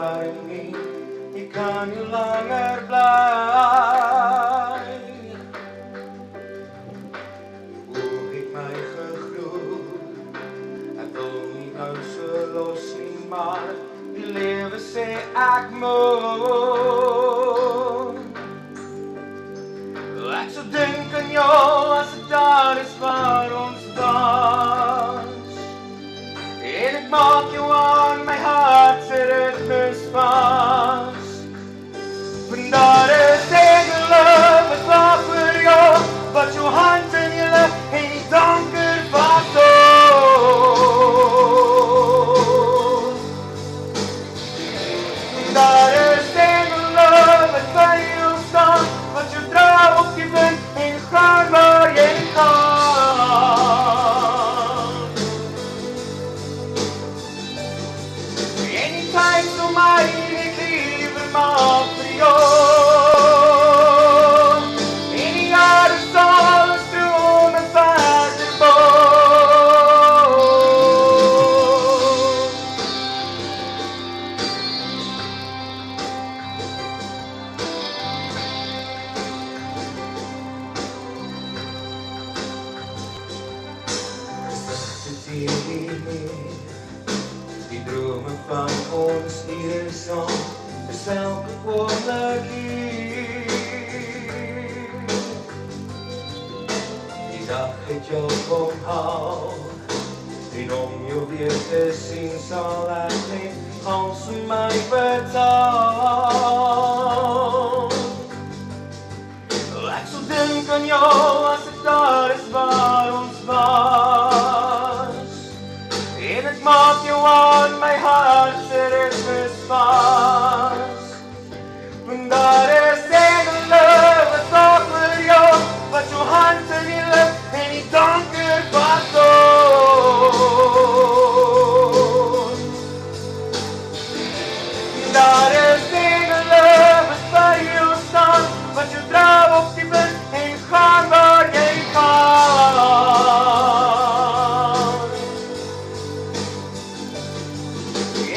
waarom niet? Ik kan niet langer blij. Hoe ik mij gegroeid, het wil niet uit zo los nie, maar die lewe sê ek moet. Ek sou dink aan jou as dit daar is waar ons dans. En ek maak jou aan my hart se ritmes vas. Want daar is engele wat wag vir jou, wat jou hand in jou lug en die donker vasthou. Daar is engele wat by jou staan, wat jou dra op die wind en gaan waar jy gaan. En die tyd vir my ek liever maak vir jou. En die jare sal stroom en verder boot. Die drome van ons hier saam is elke oomblik hier. Die dag het jou kom haal en om jou weer te sien sal ek net als vir my betaal. Ek sal dink aan jou as ek daar is waar ons was. En ek maak jou aan my hart se ritmes vas. Want daar is engele wat wag vir jou, wat jou hand in die lug en die donker vasthou. Daar is engele wat by jou staan, wat jou dra op die wind en gaan waar jy gaan.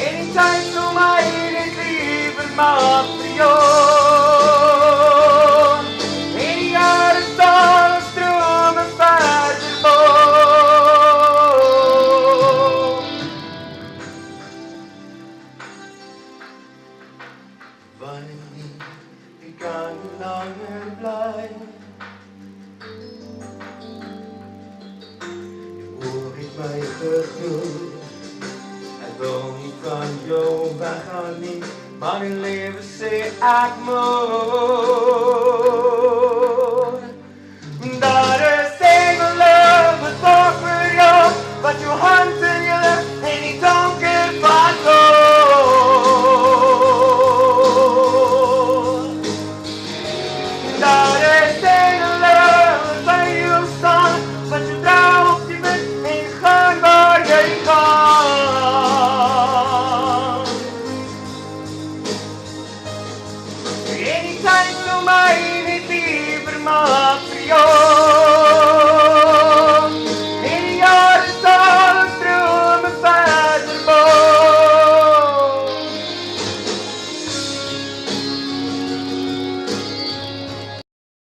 En die tyd vir my ek liever maak vir jou. En die jare sal stroom en verder boot. Wanneer nie, ek kan nie langer bly. Hoe het my gegroeid, ek wil nie van jou weggaan nie, maar die lewe sê ek moet. Daar is engele wat wag vir jou, wat jou hand in jou lug en die donker